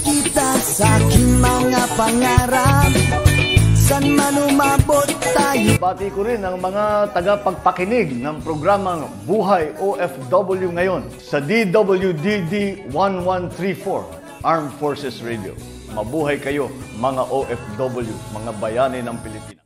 kita sa aking mga pangarap. San man umabot tayo. Bati ko rin ang mga tagapagpakinig ng programang Buhay OFW ngayon sa DWDD 1134 Armed Forces Radio. Mabuhay kayo mga OFW, mga bayani ng Pilipinas.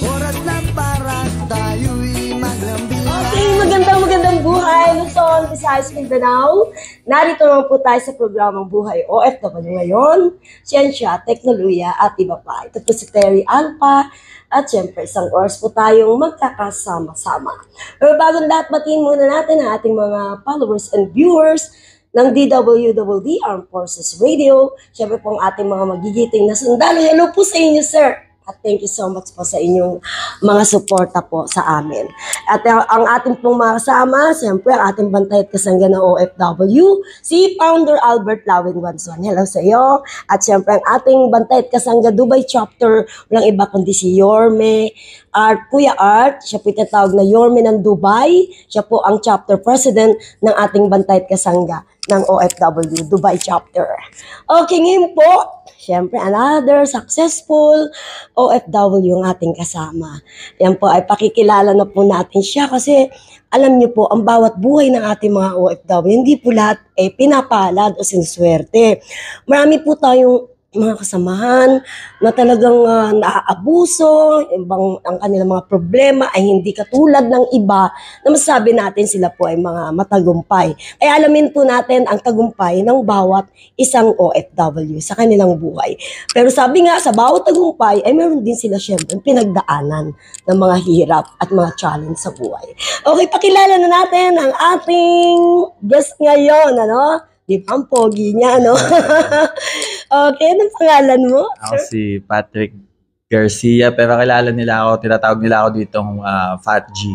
Oras na para tayo'y maglambing. Okay, magandang buhay, Luzon, Visayas, Mindanao. Narito naman po tayo sa programang Buhay OFW ngayon. Siyensya, teknolohiya at iba pa. Ito po si Terry Alpa. At syempre, isang oras po tayong magkakasama-sama. Pero bagong lahat, batiin muna natin ang ating mga followers and viewers ng DWWD Armed Forces Radio. Syempre po ang ating mga magigiting na sundalo. Hello po sa inyo, sir. At thank you so much po sa inyong mga suporta po sa amin. At ang ating pong mga kasama, siyempre ang ating bantay at kasangga ng OFW, si Founder Albert Lawing Wanson. Hello sa iyo. At siyempre ang ating bantay at kasangga Dubai Chapter, walang iba kundi si Yorme Art, Kuya Art. Siya po itatawag na Yorme ng Dubai. Siya po ang chapter president ng ating bantay at kasangga ng OFW Dubai Chapter. Okay, ngayon po, siyempre, another successful OFW ang ating kasama. Yan po ay pakikilala na po natin siya kasi alam niyo po, ang bawat buhay ng ating mga OFW, hindi po lahat pinapalad o sinswerte. Marami po tayong mga kasamahan na talagang naaabuso, ang kanilang mga problema ay hindi katulad ng iba na masasabi natin sila po ay mga matagumpay. Kaya alamin po natin ang tagumpay ng bawat isang OFW sa kanilang buhay. Pero sabi nga, sa bawat tagumpay ay meron din sila syempre pinagdaanan ng mga hirap at mga challenge sa buhay. Okay, pakilala na natin ang ating guest ngayon, ano? Di ba ang pogi niya, no? Okay, anong pangalan mo? Ako si Patrick Garcia, pero kilala nila ako, tinatawag nila ako ditong Fat G.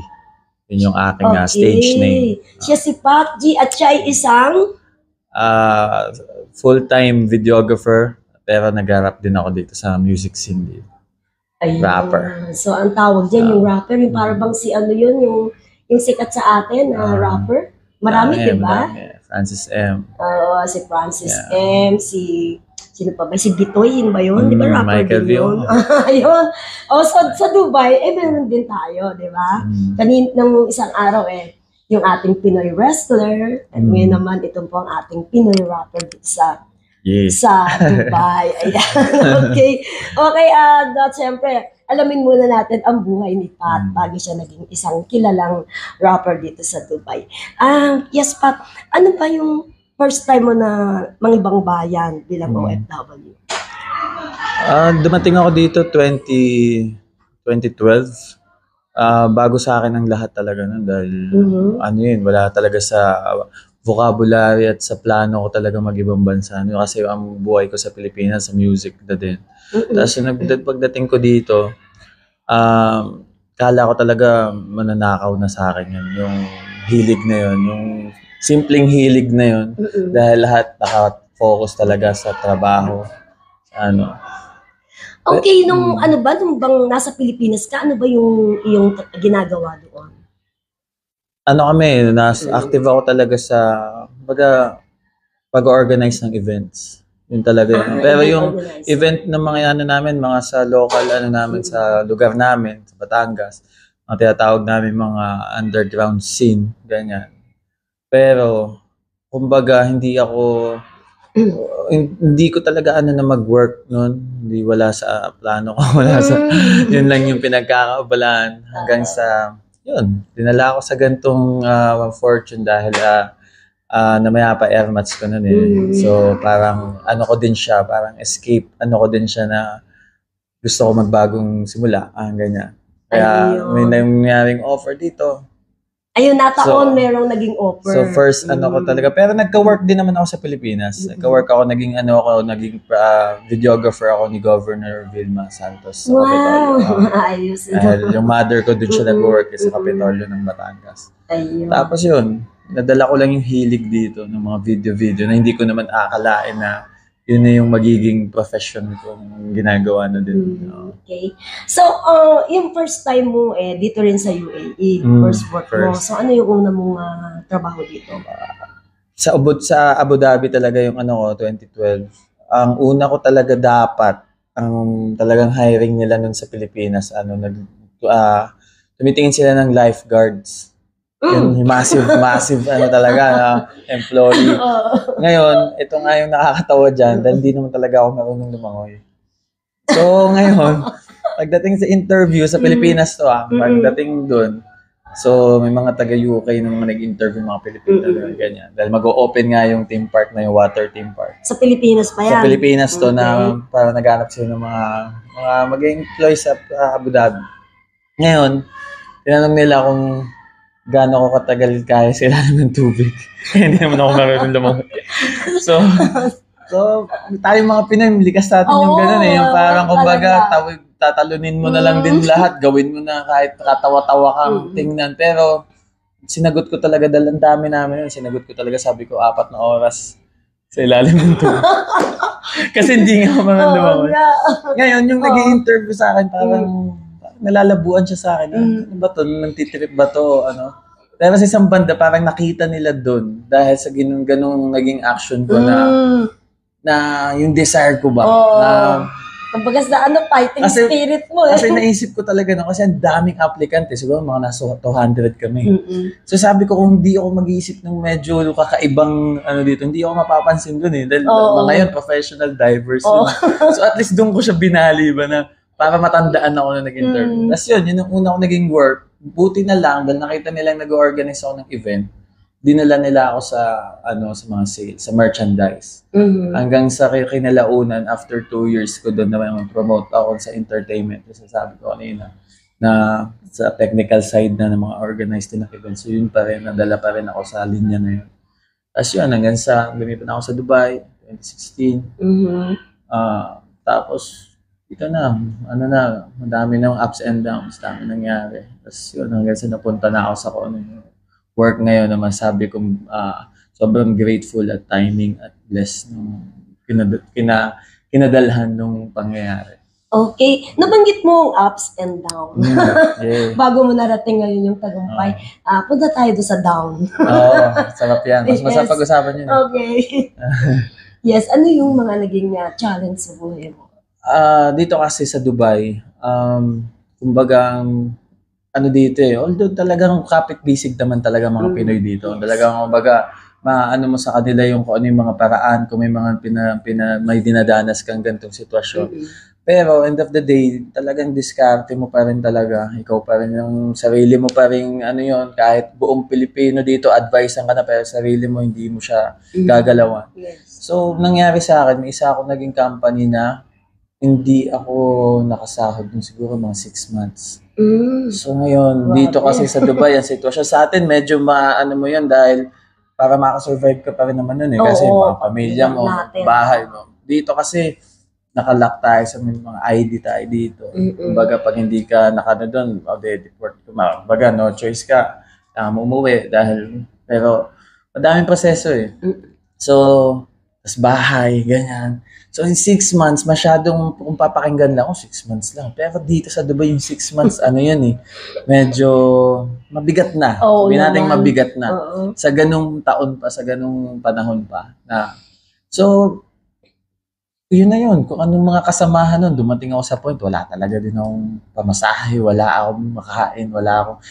Yun yung aking stage name. Siya si Fat G at siya ay isang? Full-time videographer, pero nag-rap din ako dito sa music scene dito. Ayun. Rapper. So, ang tawag dyan, yung rapper, yung parang bang si ano yun, yung sikat sa atin na rapper. Marami, di ba? Francis M. Si Francis M. Sino pa ba? Si Bitoy, yun ba yun? Di ba rapper Michael din yun? Ayun. Sa Dubai, meron din tayo, di ba? Nung isang araw yung ating Pinoy wrestler, at ngayon naman, ito po ang ating Pinoy rapper sa Dubai. Ayan. Okay. At syempre, alamin muna natin ang buhay ni Pat bago siya naging isang kilalang rapper dito sa Dubai. Yes, Pat, ano ba yung first time mo na mangibang bayan bilang OFW? Dumating ako dito 2012. Bago sa akin ang lahat talaga nun dahil wala talaga sa vocabulary at sa plano ko talaga mag-ibang bansa. Kasi ang buhay ko sa Pilipinas, sa music na din. Tapos pagdating ko dito, kala ko talaga mananakaw na sa akin yun. Yung hilig na yun, yung simpleng hilig na yun. Dahil lahat naka-focus talaga sa trabaho. Okay, nung bang nasa Pilipinas ka, ano ba yung ginagawa doon? Active ako talaga sa pag-organize ng events. Yun talaga. Pero yung event ng mga namin, mga sa local, sa lugar namin, sa Batangas, mga tinatawag namin mga underground scene, ganyan. Pero, kumbaga, hindi ko talaga na mag-work noon. Hindi, wala sa plano ko. Yun lang yung pinagkakabalaan hanggang sa yun, dinala ako sa gantong fortune dahil namaya pa airmats ko nun So parang ko din siya, parang escape, ko din siya na gusto ko magbagong simula, ganyan. Kaya may nangyaring offer dito. Ayun, merong naging offer. So first, ko talaga. Pero nagka-work din naman ako sa Pilipinas. Nagka-work ako, naging videographer ako ni Governor Vilma Santos sa Kapitolyo. Ayos. Yung mother ko doon siya nag-work sa Kapitolyo ng Batangas. Ayun. Tapos yun, nadala ko lang yung hilig dito ng mga video-video na hindi ko naman akalain na yun na yung magiging profession kong ginagawa na din. Okay. So, yung first time mo dito rin sa UAE, first work mo. first. So, ano yung una mong trabaho dito? Sa Abu Dhabi talaga yung ano ko, 2012. Ang una ko talaga dapat, ang talagang hiring nila nun sa Pilipinas, tumitingin sila ng lifeguards. Yung massive talaga employee. Ngayon, ito nga yung nakakatawa dyan dahil hindi naman talaga ako marunong lumangoy. So, ngayon, pagdating sa interview sa Pilipinas to pagdating dun, so may mga taga-UK na mga nag-interview mga Pilipino ganyan. Dahil mag-o-open nga yung theme park na yung water theme park. Sa Pilipinas pa yan? Sa Pilipinas to na para naghanap sila ng mga mag-employ sa Abu Dhabi. Ngayon, tinanong nila kung gaano ko katagal kaya sila ng tubig. Hindi naman ako marunong lumangoy. So tayong mga Pinoy, likas natin yung gano'n yung parang kumbaga tatalunin mo na lang din lahat, gawin mo na kahit katawa-tawa kang tingnan. Pero sinagot ko talaga, dahil ang dami namin yun, sinagot ko talaga, sabi ko 4 na oras sa ilalim ng tubig. Kasi hindi nga ako marunong lumangoy. Ngayon, yung nag-i-interview sa akin, parang nalalabuan siya sa akin. Ano ba to? Nagtitrip ba to? Pero sa isang banda, parang nakita nila doon dahil sa ganung naging action ko na yung desire ko ba. Kumbaga sa fighting spirit mo Kasi naisip ko talaga kasi ang daming applicant siguro mga nasa 200 kami. So sabi ko kung hindi ako mag-iisip ng medyo kakaibang dito, hindi ako mapapansin doon dahil mga yun, professional divers. So at least doon ko siya binali ba na para matandaan ako na nag-interview. Tapos yun ang una ko naging work. Buti na lang, dahil nakita nilang nag-organize ako ng event, dinala nila ako sa mga sales, sa merchandise. Hanggang sa kinalaunan, after 2 years ko doon na promote ako sa entertainment. Kasi sabi ko kanina, na sa technical side na ng mga organized din na events. So yun pa rin, nadala pa rin ako sa linya na yun. Tapos yun, hanggang sa, lumipat ako sa Dubai, 2016. Tapos, ito na, madami ng ups and downs, dami nangyari. Tapos yun, hanggang sa napunta na ako sa work ngayon na masabi kong sobrang grateful at timing at blessed nung kinadalhan nung pangyayari. Okay. Nabanggit mo ang ups and downs. Yeah. Bago mo narating ngayon yung tagumpay, punta tayo doon sa down. Sarap yan. Mas masarap pag-usapan yun. Okay. Yes, ano yung mga naging challenge sa buhay mo? Dito kasi sa Dubai, kumbaga, dito although talagang kapit-bisig naman talaga mga Pinoy dito. Talagang, kumbaga, mo sa kanila yung kung ano yung mga paraan, kung may mga may dinadanas kang ganitong sitwasyon. Pero, end of the day, talagang diskarte mo pa rin talaga. Ikaw pa rin yung sarili mo pa rin, kahit buong Pilipino dito, advice ka na, pero sarili mo, hindi mo siya gagalawan. Yes. So, nangyari sa akin, may isa ako naging company na hindi ako nakasahod ng siguro mga 6 months. So ngayon, dito kasi sa Dubai, ang sitwasyon sa atin, medyo mo yan dahil para makasurvive ka pa rin naman nun kasi mga pamilya mo, bahay mo. Dito kasi, nakalock tayo sa mga ID tayo dito. Kumbaga, pag hindi ka doon, deport ka. Kumbaga, no choice ka. Umuwi pero madaming proseso So, tas bahay, ganyan. So, in 6 months, masyadong, kung papakinggan lang, 6 months lang. Pero dito sa Dubai, yung 6 months, medyo mabigat na. Sabihin natin mabigat na. Sa ganung taon pa, sa ganung panahon pa. So, yun na yun. Kung anong mga kasamahan nun, dumating ako sa point, wala talaga din akong pamasahe, wala akong makain,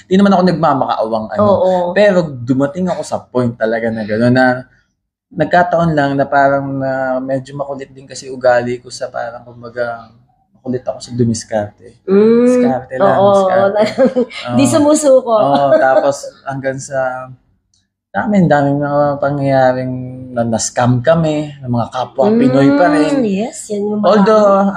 hindi naman ako nagmamakaawang Pero dumating ako sa point talaga na gano'n na nagkataon lang na parang medyo makulit din kasi ugali ko sa parang kumbaga makulit ako sa dumiskarte. Diskarte lang. Di sumusuko. Tapos hanggang sa daming mga pangyayaring na-scam kami, ng mga kapwa Pinoy pa rin. Yes, yan yung Although,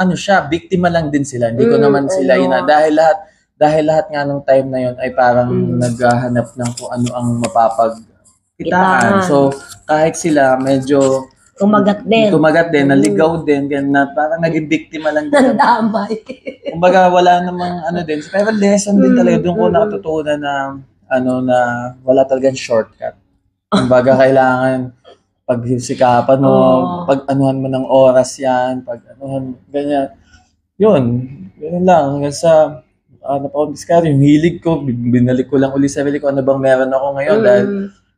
biktima lang din sila. Hindi ko naman sila dahil lahat nga nung time na yun ay parang naghahanap ng kung ano ang mapapagkitaan. So, kahit sila medyo kumagat din, naligaw din, na parang naging biktima lang din. Nandamay. Kumbaga, wala namang din. Pero lesson din talaga. Doon ko natutunan na na wala talagang shortcut. Kumbaga, kailangan pagsikapan mo, pag-anuhan mo ng oras yan, pag-anuhan, ganyan. Yun lang. Hanggang sa, napaka-discover, yung hilig ko, binalik ko lang uli sa sarili ko, ano bang meron ako ngayon, dahil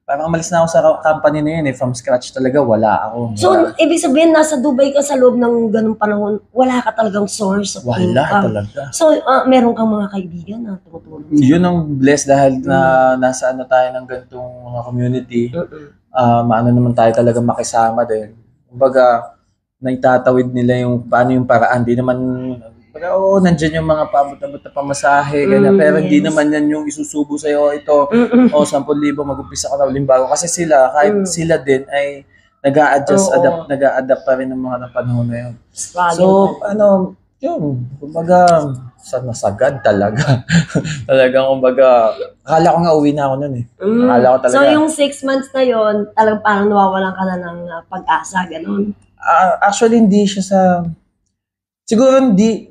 parang umalis na ako sa company na yun from scratch talaga, wala ako. So, ibig sabihin, nasa Dubai ka sa loob ng ganung panahon, wala ka talagang source of income. Wala talaga. So, meron kang mga kaibigan na tumutulong. Yun ang blessed dahil na nasa tayo ng ganitong mga community. Maano naman tayo talaga makisama din. Kumbaga, naitatawid nila yung paano yung paraan. Di naman, nandiyan yung mga pabot-abot na pamasahe, ganyan. Pero hindi naman yan yung isusubo sa'yo, ito, 10,000, mag-umpisa ka na uling bago. Kasi sila, kahit sila din ay nag-a-adapt pa rin ng mga panahon na yun. So, yun, kumbaga, nasagad talaga. Talagang, kumbaga, akala ko nga uwi na ako nun eh. Akala ko talaga. So, yung 6 months na yun, talagang parang nawawalan ka na ng pag-asa, ganun? Actually, hindi siya sa... Siguro hindi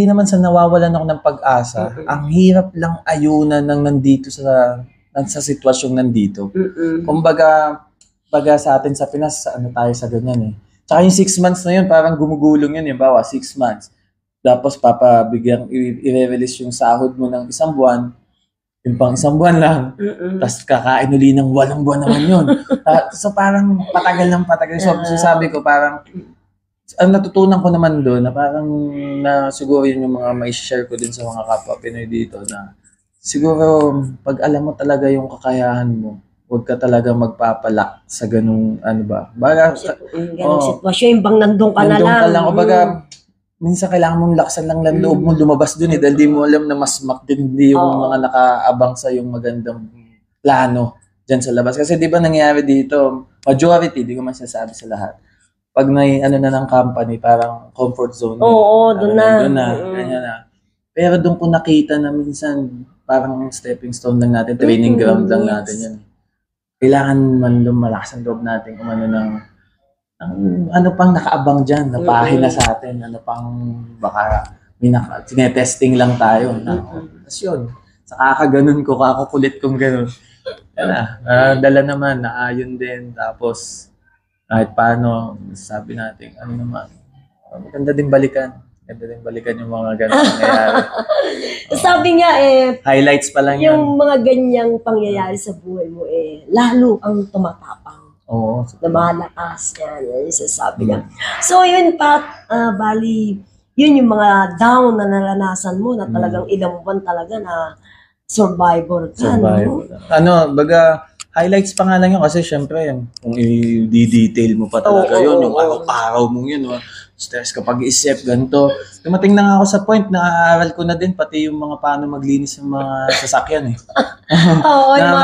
naman sa nawawalan ako ng pag-asa. Ang hirap lang ayunan ng nandito sa sitwasyong nandito. Kumbaga sa atin sa Pinas, tayo sa ganyan eh. Tsaka yung 6 months na yun, parang gumugulong yun, bawa 6 months. Tapos papabigyang i-release yung sahod mo ng 1 buwan, yung pang 1 buwan lang. Tapos kakain uli ng 8 buwan naman yun. So parang patagal. So sabi ko parang, ang natutunan ko naman doon na parang na siguro yun yung mga mai-share ko din sa mga kapwa Pinoy dito na siguro pag alam mo talaga yung kakayahan mo, huwag ka talaga magpapala sa ganung Baga, ganung sitwasyon, yung bang nandun ka na lang. Nandun ka lang. Baga, minsan kailangan mong laksan lang loob mo lumabas doon dahil di mo alam na mas matindi yung mga nakaabang sa yung magandang plano dyan sa labas. Kasi di ba nangyayari dito, majority, di ko man sinasabi sa lahat, pag may na ng company, parang comfort zone. Oo, doon na. Ganyan na. Pero doon ko nakita na minsan, parang stepping stone lang natin, training ground lang natin yan. Kailangan man lumalakas ang loob natin kung ano pang nakaabang dyan, na pahina sa atin, ano pang baka tinetesting lang tayo. Tapos yun, sa kakaganon ko, kakukulit kong ganon. Yan na, dala naman, naayon din, tapos kahit paano, sabi natin, maganda din balikan. Maganda din balikan yung mga ganun nangyayari. Sabi nga highlights pa lang yung mga ganyang pangyayari sa buhay mo lalo ang tumatapang. Oo. Na malakas yan. Yan yung sasabi niya. So yun Pat, bali, yun yung mga down na naranasan mo na talagang ilang buwan talaga na survivor ka. Baga, highlights pa nga lang yun kasi syempre kung i-detail mo pa talaga yun, yung araw-araw mong yun, stress kapag isip, ganito. Dumating na nga ako sa point na aaral ko na din pati yung mga paano maglinis ng mga sasakyan eh.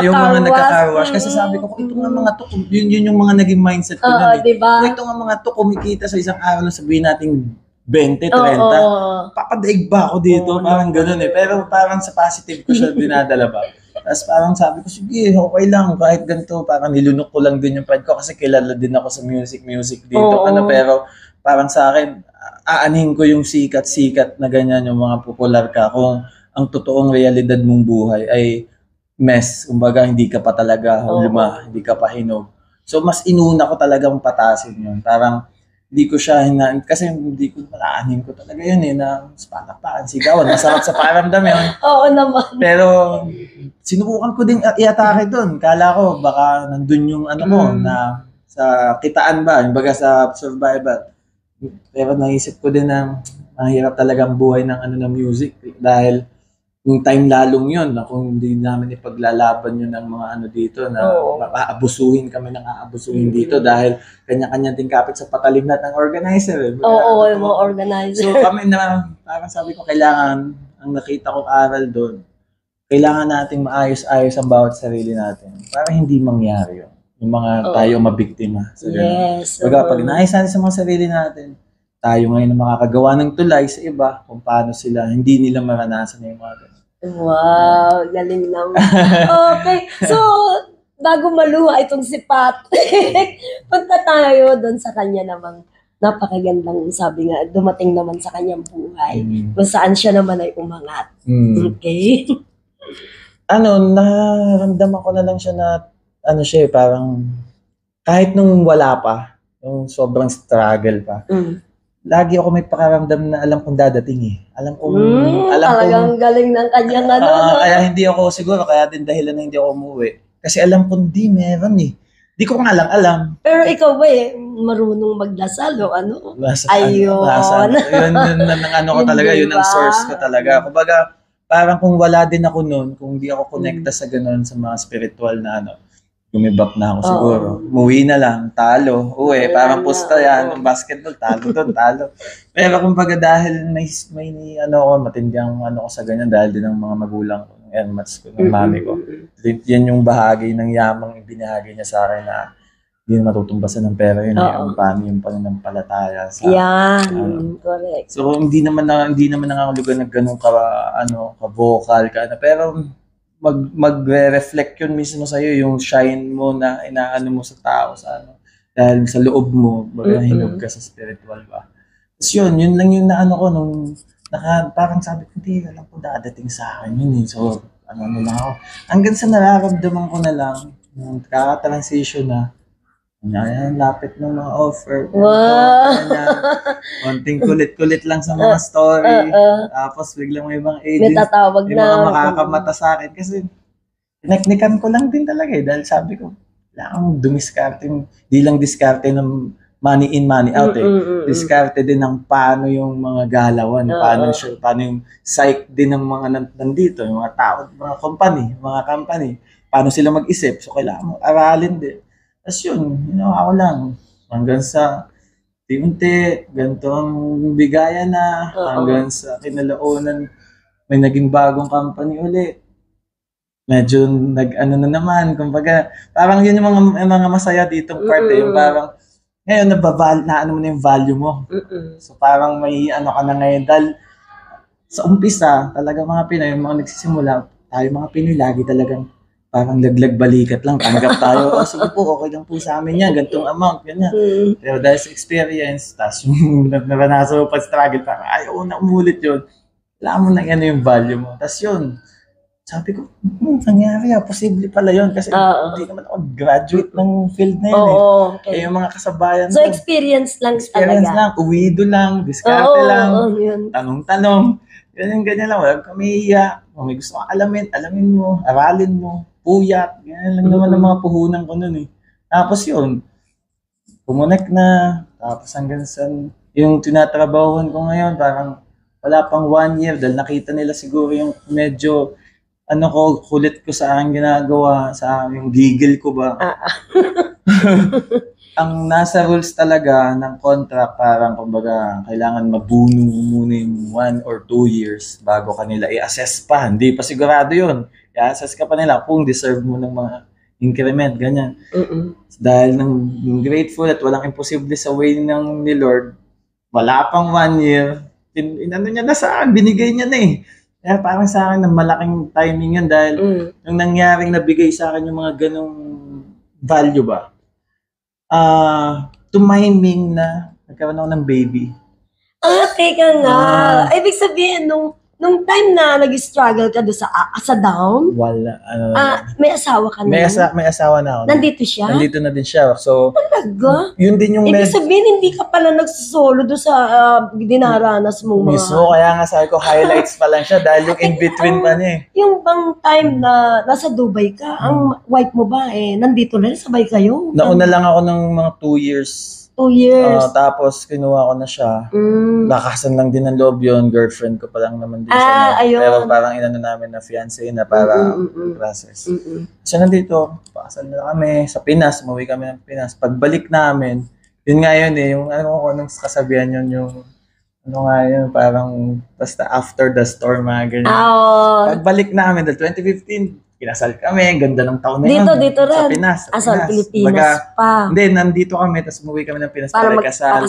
Yung mga nagka-car wash. Kasi sabi ko, ito nga mga to, yun yung mga naging mindset ko na diba? Ito nga mga to, kumikita sa isang araw na sabihin natin 20, 30. Papadaig ba ako dito? Parang ganun eh. Pero parang sa positive ko siya dinadala ba. Tapos parang sabi ko, sige, okay lang, kahit ganito, parang nilunok ko lang din yung pride ko kasi kilala din ako sa music dito. Pero parang sa akin, aanhin ko yung sikat-sikat na ganyan, yung mga popular ka, kung ang totoong realidad mong buhay ay mess. Kumbaga, hindi ka pa talaga luma, hindi ka pa hinog. So, mas inuna ko talagang patasin yun. Parang, hindi ko siya kasi hindi ko malaanin ko talaga yun na patakpakan, sigawan, masarap sa paramdam yun. Oo naman. Pero sinubukan ko din i-atake doon. Kala ko baka nandun yung na sa kitaan ba, yung baga sa survival. Pero naisip ko din na mahirap talaga ang buhay ng music dahil yung time lalong yun, na kung hindi namin ipaglalaban yun ng mga dito, na aabusuhin kami ng aabusuhin dito dahil kanya-kanya din kapit sa patalimnat ng organizer. Yung mga organizer. So kami na, parang sabi ko, kailangan, ang nakita kong aral doon, kailangan nating maayos-ayos ang bawat sarili natin para hindi mangyari yun. Yung mga tayo mabiktima. So, yes. Pag naayos natin sa mga sarili natin, tayo ngayon na makakagawa ng tulay sa iba kung paano sila, hindi nila maranasan na yung mga ganun. Wow, galing naman. Okay, so, bago maluha itong si Pat, punta tayo doon sa kanya namang napakagandang, sabi nga, dumating naman sa kanyang buhay, kung saan siya naman ay umangat. Okay? Naramdaman ko na lang siya na, parang kahit nung wala pa, yung sobrang struggle pa, lagi ako may pakaramdam na alam kong dadating eh. Alam kong, Talagang galing ng kanyang ano. kaya hindi ako siguro, kaya din dahilan na hindi ako umuwi. Kasi alam kong di meron eh. Di ko nga lang alam. Pero ikaw ba marunong magdasal o ano? Ayun. Yun ang ano ko talaga, yun ang source ko talaga. Kumbaga, parang kung wala din ako noon, kung di ako connecta sa ganun, sa mga spiritual na ano, gumibak na ako siguro. Umuwi na lang, talo, uwi, parang pusta yan, ng basketball, talo doon, talo. Pero kumbaga dahil may ano ako, matinding ano ko sa ganyan, dahil din ng mga magulang ko, ng enmats ko, ng mami ko. Yan yung bahagi ng yamang ibinahagi niya sa akin na hindi na matutumbasan ng pera yun. Yung paano yung pananampalataya sa correct. So hindi naman nangangulugan ng ganun ka vocal ka na, pero magre-reflect yun mismo sa iyo yung shine mo na inaano mo sa tao sa ano, dahil sa loob mo hinog ka sa spiritual ba. Tapos yun lang yung naano ko nung parang sabi ko, hindi alam ko dadating sa akin yun eh. So ano na lang ako hanggang sa nararamdaman ko na lang yung kaka-transition na lapit ng mga offer. Konting kulit-kulit lang sa mga story. Tapos biglang may ibang agents. May tatawag may mga makakamata sa akin. Kasi tineknikan ko lang din talaga eh. Dahil sabi ko, lang dumiskarte. Di lang diskarte ng money in, money out eh. Diskarte din ng paano yung mga galawan. Paano yung psyche din ng mga nandito. Yung mga tao, mga company. Paano sila mag-isip. So kailangan mo aralin din. Tapos yun, ako lang. Hanggang sa unti-unti, ganito ang bigayan na. Hanggang sa kinalaunan, may naging bagong company ulit. Medyo nag-ano na naman. Kumbaga, parang yun yung mga masaya ditong part eh. Yung parang, ngayon, naano mo na yung value mo. So parang may ano ka na ngayon. Dahil sa umpisa, talaga mga Pinoy, yung mga nagsisimula, tayo mga Pinoy, lagi talagang parang laglag balikat lang, tanggap tayo. Sige po, okay lang po sa amin yan, gantong amount, ganyan. Pero dahil sa experience, tapos yung naranasan mo pag-struggle, parang ayaw na umulit yun. Alam mo na yan yung value mo. Tapos yun, sabi ko, nangyari posible pala yun. Kasi hindi naman ako graduate ng field na yun eh. Yung mga kasabayan so, experience lang talaga. Uwido lang, diskarte lang, tanong-tanong. Ganyan lang, wala kami iya. Kung may gusto kang alamin mo, aralin mo, puyat. Ganyan lang naman ang mga puhunan ko nun eh. Tapos yun, pumunek na, tapos hanggang sa yung tinatrabahuhan ko ngayon, parang wala pang 1 year dahil nakita nila siguro yung medyo kulit ko sa aking ginagawa, sa yung gigil ko ba. Ang nasa rules talaga ng contract, parang kumbaga kailangan mabuno muna yung 1 or 2 years bago kanila i-assess pa. Hindi pa sigurado yun. I-assess ka pa nila kung deserve mo ng mga increment, ganyan. Dahil nang grateful at walang imposible sa way ng ni Lord, wala pang 1 year, inano niya na sa akin, binigay niya na eh. Kaya parang sa akin, malaking timing yun dahil nung nangyaring nabigay sa akin yung mga ganong value ba, tumiming na nagkaroon ako ng baby. Teka nga. Ibig sabihin, nung time na nag-struggle ka doon sa down, wala. may asawa ka na? May asawa na ako. Nandito siya? Nandito na din siya. So, talaga? Yun din yung ibig sabihin, hindi ka pala nagsosolo doon sa dinaranas mong mga... Mismo, kaya nga sabi ko, highlights pa lang siya dahil yung in-between pa niya eh. Yung bang time na nasa Dubai ka, ang wife mo ba nandito na rin, sabay kayo? Nauna lang ako ng mga 2 years. 2 years. Tapos kinuha ko na siya. Lakasan lang din ng loob yun. Girlfriend ko pa lang naman din siya. Ayun. Pero parang inano namin na fiancé na para process. So nandito, pakasal na kami sa Pinas. Umuwi kami ng Pinas. Pagbalik namin, yun nga yun yung anong kasabihan yun, yung parang basta after the storm, mga ganyan. Pagbalik namin, dahil 2015, kinasal kami, ganda ng taon na yun. Dito rin? Sa Pinas. Sa Pilipinas pa. Hindi, nandito kami, tapos umuwi kami ng Pinas para kasal.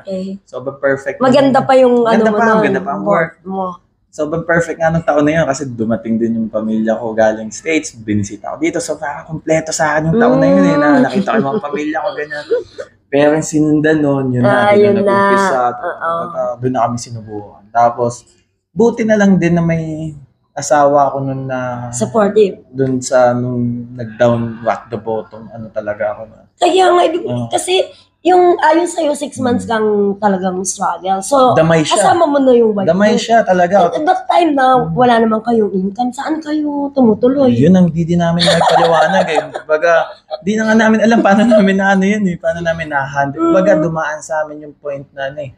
Okay. So, perfect. Maganda pa yung maganda pa ang work mo. So, perfect nga nung taon na yun kasi dumating din yung pamilya ko galing States, binisita ko dito. So, parang kompleto sa akin yung taon na yun na nakita ko yung mga pamilya ko, ganyan. Pero yung sinundan nun, yun na, doon na nag-umpisa. Doon na kami sinubukan. Tapos, buti na lang din na may asawa ko nun na Supportive. dun sa nung nag-down rock the bottom, ano talaga ako na. Kaya nga, kasi yung ayon sa'yo, 6 months kang talagang struggle. So, Damay siya. kasama mo na yung wife Damay mo. siya talaga. At that time na wala naman kayong income, saan kayo tumutuloy? Yun ang di namin nagpaliwanag eh. Baga, di na nga namin alam paano namin na ano yun eh. Paano namin na-handle. Baga, dumaan sa amin yung point na ano eh.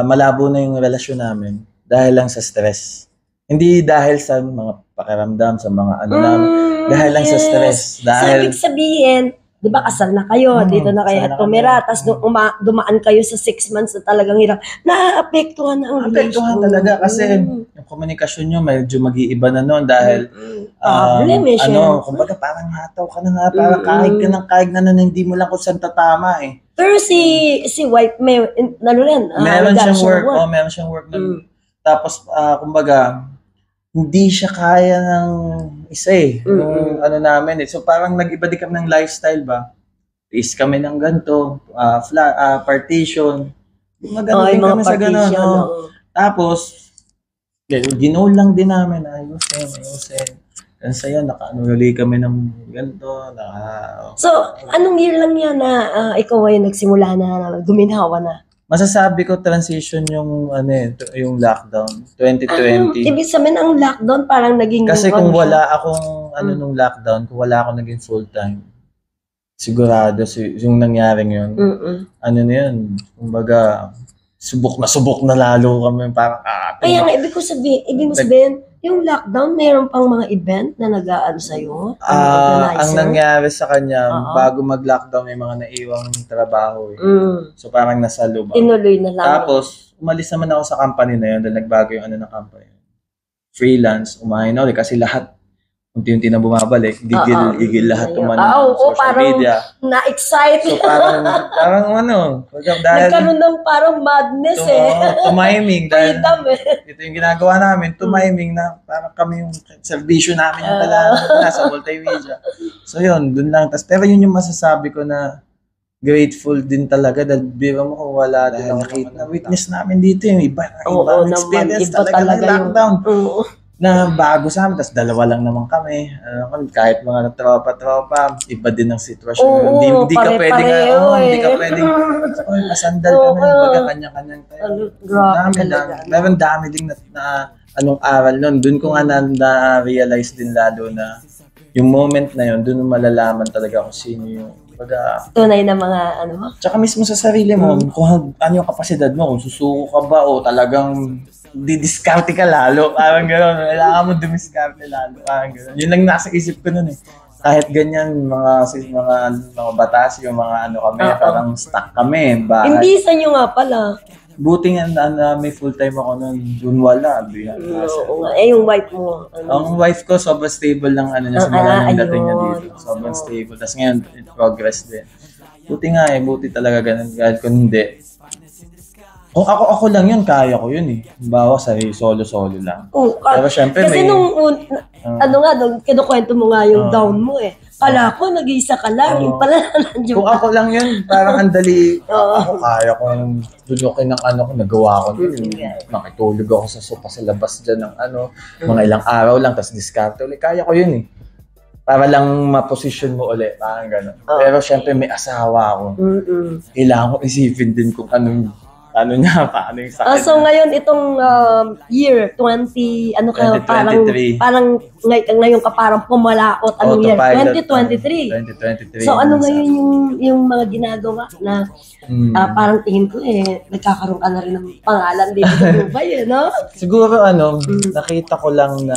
Malabo na yung relasyon namin dahil lang sa stress. Hindi dahil sa mga pakiramdam, sa mga ano namin. Dahil lang sa stress. So, Dahil, ibig sabihin, di ba kasal na kayo, dito na kayo kasal na tumira, kami. tapos dumaan kayo sa 6 months na talagang hirap, naapektuhan na ang apektuhan talaga kasi yung komunikasyon nyo medyo mag-iiba na noon dahil Problem eh, syempre. kumbaga parang hataw ka na nga, parang kahig na nun, hindi mo lang kung saan tatama eh. Pero si wife, may, ano rin, Meron nagdaan siyang siya work, ng meron siyang work nun. Tapos, kumbaga, hindi siya kaya ng isa eh. Yung ano namin eh. So parang nag-iba din kami ng lifestyle ba? Is kami ng ganito, partition. Maganda din mga kami sa ganun. partition, No? oo. Tapos, ginoon lang din namin. Ayusin. Kasi sa'yo, naka-anuli kami ng ganito. So, anong year lang yan na ikaw ay nagsimula na guminhawa na? Masasabi ko transition yung ano eh, yung lockdown 2020. Ibig sabihin ang lockdown parang naging... Kasi kung ano siya? wala akong ano nung lockdown, kung wala akong naging full time, sigurado yung nangyaring yun. Ano na yun, kumbaga subok na lalo kami parang Kaya nga, ibig mo sabihin, yung lockdown, mayroon pang mga event na nag-aan sa'yo? ang nangyari sa kanya, bago mag-lockdown, may mga naiwang trabaho eh. So parang nasa loob ako. Tinuloy na lang. Tapos, umalis naman ako sa company na yun dahil nagbago yung ano ng company. Freelance, umahin na ulit kasi lahat unti-unti na bumabalik, igil lahat umano ng social parang media. na-excite. So parang ano, dahil Nagkaroon ng parang madness tumiming dahil Freedom ito yung ginagawa namin, tumiming na parang kami yung servisyo namin yung pala nasa multimedia. So yun, dun lang. Pero yun yung masasabi ko na grateful din talaga dahil biro mo kung wala din ako nakita. Witness namin dito yung iba experience iba talaga ng lockdown. Oo. Na bago sa amin, tapos dalawa lang naman kami. Kahit mga tropa-tropa, iba din ang sitwasyon. Oo, Hindi ka pwedeng, hindi ka eh. pwedeng, masandal kami, baga kanya-kanyang tayo. Grabe talaga. Meron dami din na anong aral nun. Doon ko nga na-realize din lalo na yung moment na yun, doon malalaman talaga kung sino yung baga, tunay na mga ano. tsaka mismo sa sarili mo, kung ano yung kapasidad mo, kung susuko ka ba o talagang didiskarte ka lalo. Parang gano'n. Kailangan mo dumiskarte lalo. Parang gano'n. Yun lang nasa isip ko nun eh. Kahit ganyan, mga batas, yung mga ano kami, parang stuck kami. Bahay. Hindi sa inyo nga pala. Buti nga may full-time ako nun. Doon wala. Oo nga. Yung wife mo. Ang wife ko, sobrang stable lang ano niya. Simula nung dating niya ayun. dito. Sobrang stable. Tapos ngayon, in progress din. Buti nga eh. Buti talaga ganun. Kahit kung hindi. Kung ako lang yun, kaya ko yun eh. Bawa sa solo-solo lang. Pero syempre kasi may... nung kinukwento mo nga yung down mo eh. Kala ko, nag-iisa ka lang. Yung pala, nandiyo Kung ako lang yun, parang andali. Ako kaya ko yung dudukin ng ano ko, nagawa ko. Nakitulog ako sa sopa sa labas dyan ng ano, mga ilang araw lang, tapos diskarte ulit. Kaya ko yun eh. Para lang ma-position mo ulit, parang gano'n. Pero syempre may asawa ako. Kailangan ko isipin din kung paano yung sakit. So ngayon itong year 20 ano ka 2023. parang ngayon ka parang pumalaot anong year 2023. So ano ngayon yung mga ginagawa na parang tingin ko nagkakaroon ka na rin ng pangalan dito sa Dubai no? Siguro nakita ko lang na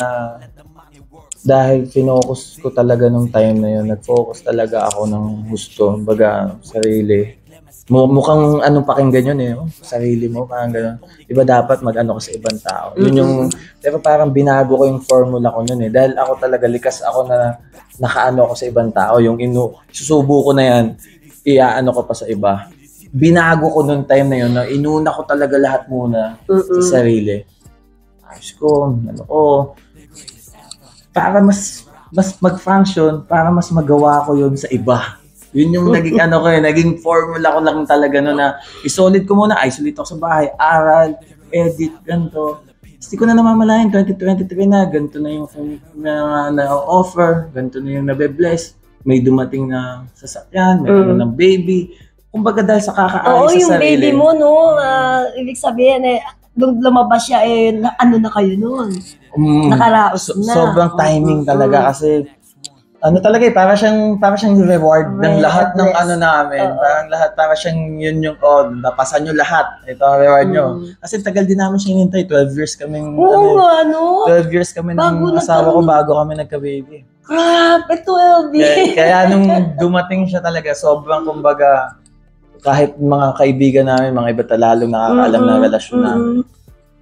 dahil finokus ko talaga nung time na yun, nag-focus talaga ako ng gusto, baga sarili. Mukhang anong pakinggan yun eh, sarili mo, parang gano'n. Iba dapat mag-ano ko sa ibang tao. Yun yung, pero parang binago ko yung formula ko nun eh. Dahil ako talaga, likas ako na nakaano ako sa ibang tao. Yung susubo ko na yan, iaano ko pa sa iba. Binago ko nung time na yun, na inuna ko talaga lahat muna sa sarili. Ayos ko, para mas mag-function, para mas magawa ko yun sa iba. Yun yung naging naging formula ko lang talaga no na isolid ko muna, isolate ako sa bahay, aral, edit, ganito. Hindi ko na namamalayan, 2023 na, ganito na yung na-offer, ganito na yung nabe-bless. May dumating na sasakyan, may ano ng baby. Kumbaga dahil sa kakaayos sa yung sarili. baby mo, no? Ibig sabihin, lumabas siya, ano na kayo nun? Nakaraos na. Sobrang timing talaga kasi ano talaga para siyang reward ng lahat ng ano namin. Parang lahat, para siyang yun yung, napasan nyo lahat. Ito ang reward nyo. Kasi tagal din namin siya hinintay. 12 years kaming, 12 years kami ng asawa ko bago kami nagka-baby. Grabe, 12 years. Kaya nung dumating siya talaga, sobrang kumbaga, kahit mga kaibigan namin, mga iba lalong nakakaalam na relasyon namin.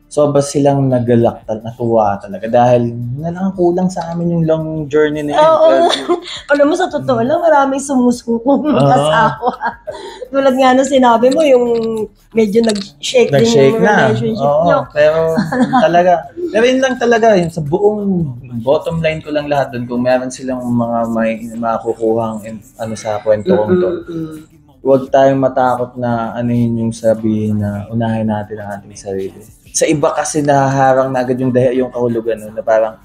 Sobra silang nagalak, natuwa talaga dahil na lang kulang sa amin yung long journey na yun. Alam mo, sa totoo lang, maraming sumusuko mag-asawa. Tulad nga na sinabi mo, yung medyo nag-shake din yung relationship nyo. Pero talaga, pero yun lang talaga, yun, sa buong bottom line ko lang lahat doon, kung meron silang mga may makukuhang sa kwento kong to. Huwag tayong matakot na yung sabihin na unahin natin ang ating sarili. Sa iba kasi nahaharang na agad yung kahulugan na parang,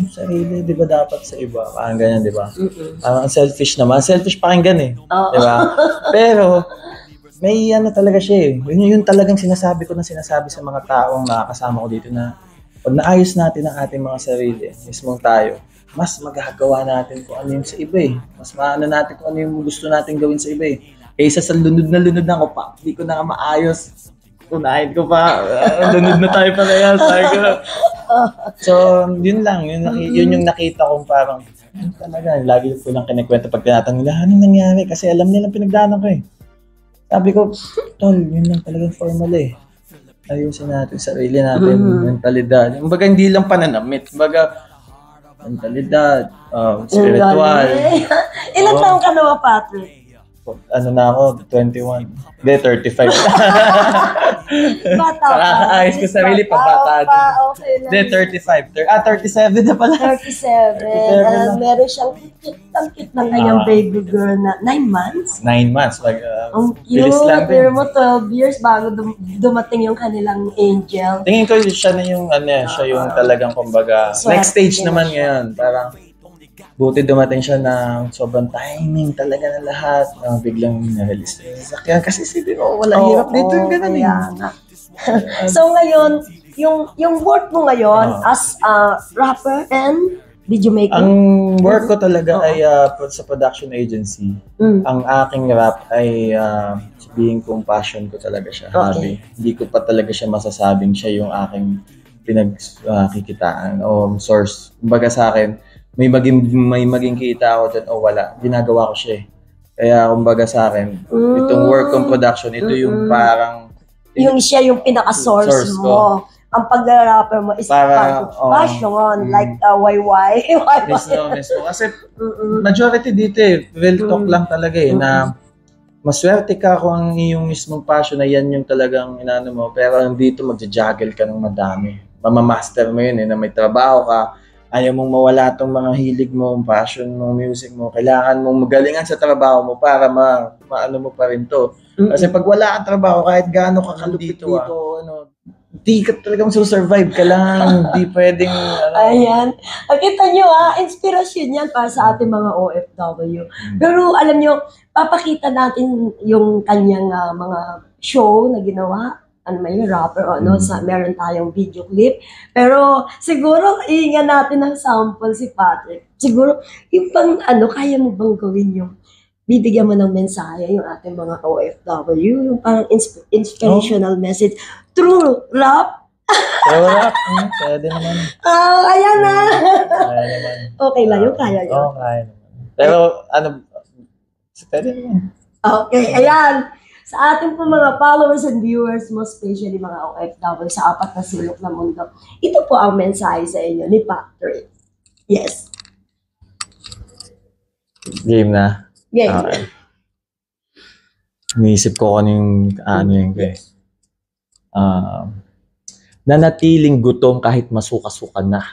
sarili, di ba dapat sa iba? Parang ganyan, di ba? Parang selfish naman. Selfish pakinggan eh. Di ba? Pero, may talaga siya eh. Yun talagang sinasabi ko sa mga taong nakakasama ko dito na pag naayos natin ang ating mga sarili, mismong tayo, mas magagawa natin kung ano yung sa iba eh. Mas maano natin kung ano yung gusto natin gawin sa iba eh. Kaysa sa lunod na ako pa, hindi ko na maayos. Unahin ko pa, lunod na tayo pa na yan. So, yun lang. Yun yung nakita kong parang, talaga, lagi ko lang kinikwento pag tinatanong nila, anong nangyari? Kasi alam nilang pinagdaanan ko eh. Sabi ko, tol, yun lang talagang formula eh. Ayusin natin sarili natin, mentalidad. Kumbaga, hindi lang pananamit. Kumbaga, mentalidad, spiritual. Ilang taong ka na ba, Patrick? Ano na ako, 21. Hindi, 35. Bata pa. Ayos ko sarili pa, bata din. Okay lang. Hindi, 37 na pala. 37. Meron siyang cute ng kanyang baby girl na 9 months. 9 months. Like, ang bilis cute. lang din. Pero mo 12 years bago dumating yung kanilang angel. Tingin ko siya na yung, siya yung talagang kumbaga, next stage naman ngayon. Parang, buti dumating siya ng sobrang timing talaga na lahat. Biglang na-release na yung sasakyan. Kasi sabi ko, walang hirap dito yung ganun eh. So ngayon, yung work mo ngayon as a rapper and video maker? Ang work ko talaga ay sa production agency. Ang aking rap ay sabihin kong passion ko talaga siya. Hobby. Hindi ko pa talaga siya masasabing siya yung aking pinagkikitaan o source. Kumbaga sa akin, may maging kita ako dyan o wala. Ginagawa ko siya eh. Kaya kumbaga sa akin, itong work kong production, ito yung parang... Yung siya yung pinaka-source mo. Ang pag-rapper mo is part of passion, like YY. Mismo. Kasi majority dito eh, real talk lang talaga eh, na maswerte ka kung ang iyong mismong passion na yan yung talagang inano mo, pero dito magja-juggle ka ng madami. Mamamaster mo yun eh, na may trabaho ka, ayaw mong mawala tong mga hilig mo, passion mo, music mo. Kailangan mong magalingan sa trabaho mo para maano mo pa rin to. Kasi pag wala kang trabaho, kahit gaano ka kalupit dito, di ka talagang susurvive ka lang. Di pwedeng... Ayan. Nakita nyo inspirasyon yan para sa ating mga OFW. Pero alam nyo, papakita natin yung kanyang mga show na ginawa. Ano may rapper o meron tayong video clip. Pero siguro iingan natin ng sample si Patrick. Siguro yung kaya mo bang gawin yung bibigyan mo ng mensahe yung ating mga OFW, yung parang inspirational message through rap? Pwede naman. Ayan na. Kaya naman. Okay lang yung kaya yun. Kaya naman. Pero pwede naman. Okay, ayan. Sa ating po mga followers and viewers, most especially mga OFW sa apat na sulok ng mundo, ito po ang mensahe sa inyo ni Patrick. Yes. Game na? Game. Okay. Iniisip ko yung nanatiling gutom kahit masuka-suka na.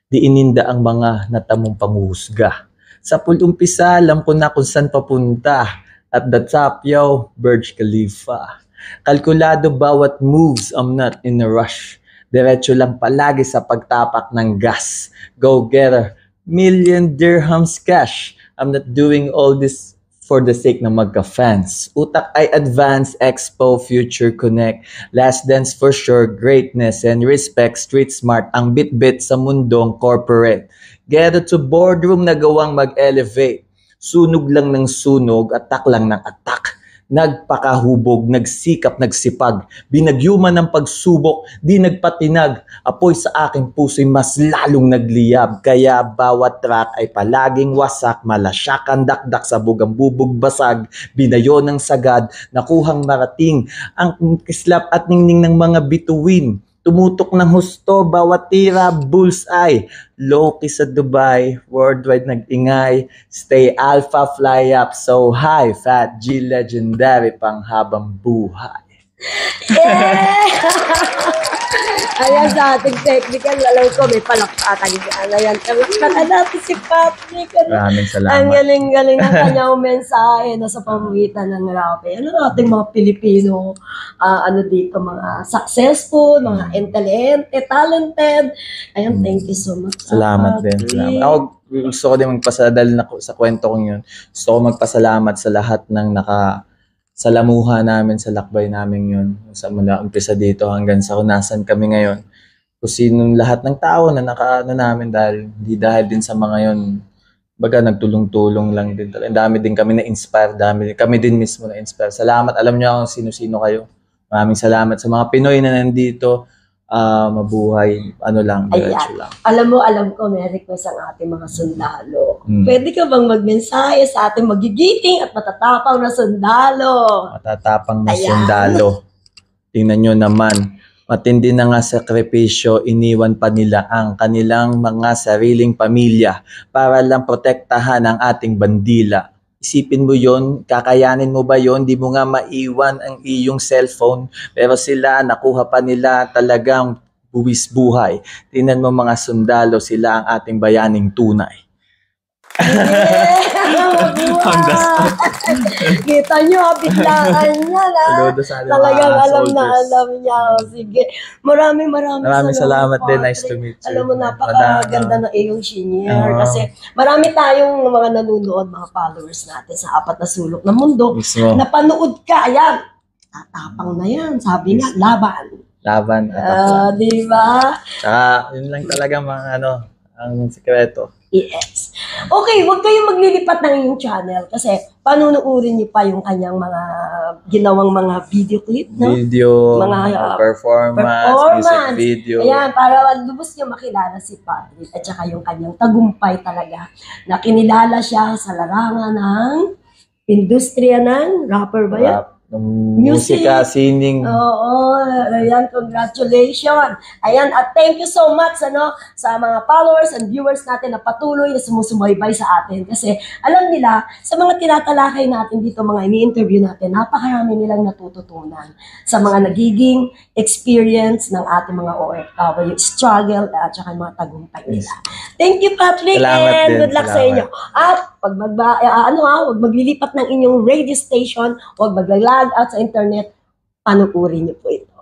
Di ininda ang mga natamong panghusga. Sa pulumpisa, alam ko na kung saan papunta. At the top, Burj Khalifa. Kalkulado bawat moves, I'm not in a rush. Diretso lang palagi sa pagtapak ng gas. Go-getter. Million dirhams cash. I'm not doing all this for the sake ng magka-fans. Utak ay advance, expo, future connect. Last dance for sure, greatness and respect, street smart. Ang bit-bit sa mundong corporate. Get to boardroom na gawang mag-elevate. Sunog lang ng sunog, atak lang ng atak. Nagpakahubog, nagsikap, nagsipag. Binagyuman ng pagsubok, di nagpatinag. Apoy sa aking puso'y mas lalong nagliyab. Kaya bawat track ay palaging wasak. Malasyakan dakdak sa bugang bubog basag. Binayo ng sagad, nakuhang marating. Ang kislap at ningning ng mga bituin. Tumutok ng husto, bawat tira, bullseye. Low-key sa Dubai, worldwide nag-ingay. Stay alpha, fly up so high. Fat G legendary, panghabang buhay. Yeah! Ayan sa ating technical, alam ko may palakpakan dyan. Ayan, palakpakan natin si Patrick. Maraming salamat. Ang galing-galing ng kanyang mensahe na sa pamamagitan ng rap. Ano nating mga Pilipino, dito, mga successful, mga intelligente, talented. Ayan, thank you so much. Salamat din. Salamat. Ako, gusto ko din magpasadal na sa kwento kong yun. Gusto ko magpasalamat sa lahat ng salamuha namin, sa lakbay namin yun. Sa mula umpisa dito hanggang sa kung nasan kami ngayon. Kung sinong lahat ng tao na nakaano namin dahil din sa mga yun. Baga nagtulong-tulong lang din. Dami din kami na-inspire. Kami din mismo na-inspire. Salamat. Alam niyo kung sino-sino kayo. Maraming salamat sa mga Pinoy na nandito. Mabuhay, diretso lang. Alam ko, may request ang ating mga sundalo. Pwede ka bang magmensahe sa ating magigiting at matatapang na sundalo? Matatapang na sundalo. Tingnan nyo naman, matindi na nga sakripisyo, iniwan pa nila ang kanilang mga sariling pamilya para lang protektahan ang ating bandila. Isipin mo yon, kakayanin mo ba yon? Di mo nga maiwan ang iyong cellphone. Pero sila, nakuha pa nila talagang buwis buhay. Tingnan mo mga sundalo, sila ang ating bayaning tunay. Kita nyo, biglaan niya na. Talagang alam niya. Sige. Maraming salamat din. Nice to meet you. Alam mo, napakaganda ng iyong senior. Kasi marami tayong mga nanonood, mga followers natin sa apat na sulok ng mundo. Mismo. Napanood ka, ayan. Tatapang na yan. Sabi nga, laban. Di ba? Yun lang talaga mga ang sikreto. Yes. Okay, huwag kayong maglilipat ng iyong channel kasi panunuurin niyo pa yung kanyang mga ginawang mga video clip, no? Mga performance, music video. Ayan, para lubos niyo makilala si Patrick at saka yung kanyang tagumpay talaga na kinilala siya sa larangan ng industriya ng rapper ba yan? Musika, singing. Oo, ayan, congratulations. Ayan, at thank you so much sa mga followers and viewers natin na patuloy na sumusubaybay sa atin. Kasi alam nila, sa mga tinatalakay natin dito, mga ini-interview natin, napakarami nilang natututunan sa mga nagiging experience ng ating mga OFW, struggle at saka mga tagumpay nila. Thank you, Patrick, and good luck sa inyo. At pag huwag maglilipat ng inyong radio station, huwag maglag out sa internet, panukurin niyo po ito.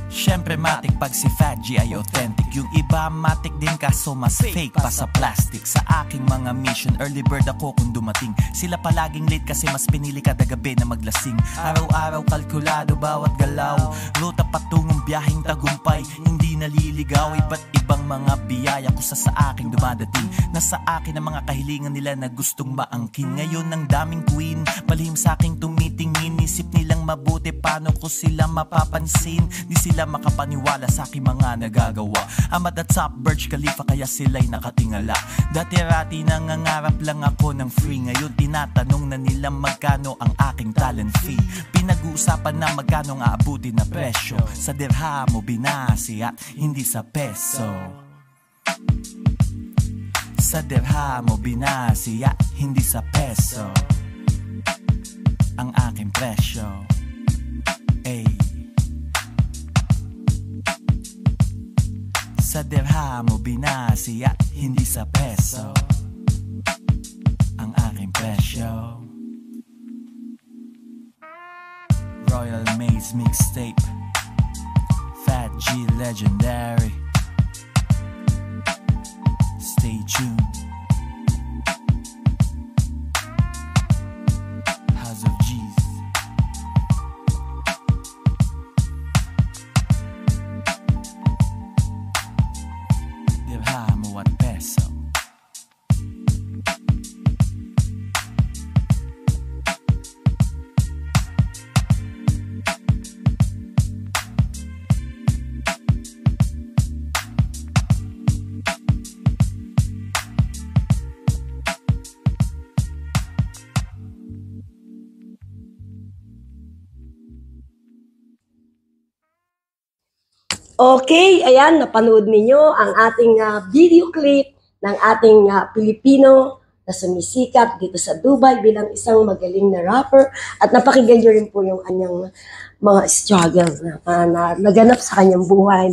Siyempre matik pag si Fat G ay authentic. Yung iba matik din kaso mas fake pa sa plastic. Sa aking mga mission, early bird ako kung dumating. Sila palaging late kasi mas pinili kada gabi na maglasing. Araw-araw kalkulado bawat galaw. Ruta patungong biyaheng tagumpay. Hindi naliligaw, iba't ibang mga biyaya ko sa aking dumadating. Nasa akin ang mga kahilingan nila na gustong maangkin. Ngayon ang daming queen, palihim sa aking tumitingin. Isip nilang mabuti, paano ko sila mapapansin? Di sila makapaniwala sa aking mga nagagawa. I'm at the top, Burj Khalifa, kaya sila'y nakatingala. Dati-rati nangangarap lang ako ng free. Ngayon tinatanong na nila magkano ang aking talent fee. Pinag-uusapan na magkano ang aabutin na presyo. Sa dirham o binasi at hindi sa peso. Sa dirham o binasiya, hindi sa peso ang aking presyo. Ay. Sa dirham o binasiya, hindi sa peso ang aking presyo. Royal Maze Mixtape, Fat G Legendary. Stay tuned. House of G's. Dirham o at peso. Okay, ayan, napanood ninyo ang ating video clip ng ating Pilipino na sumisikat dito sa Dubai bilang isang magaling na rapper at napakinggan nyo rin po yung kanyang mga struggles na naganap sa kanyang buhay.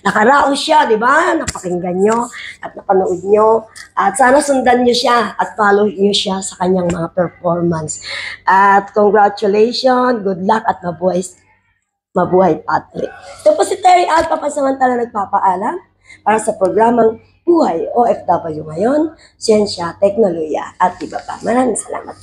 Nakaraos siya, di ba? Napakinggan nyo at napanood nyo at sana sundan nyo siya at follow nyo siya sa kanyang mga performance. At congratulations, good luck at mabuhay Patrick. Ito po si Terry Alpa, pansamantala nagpapaalam para sa programang Buhay OFW ngayon, Siyensya, Teknolohiya at iba pa. Maraming salamat.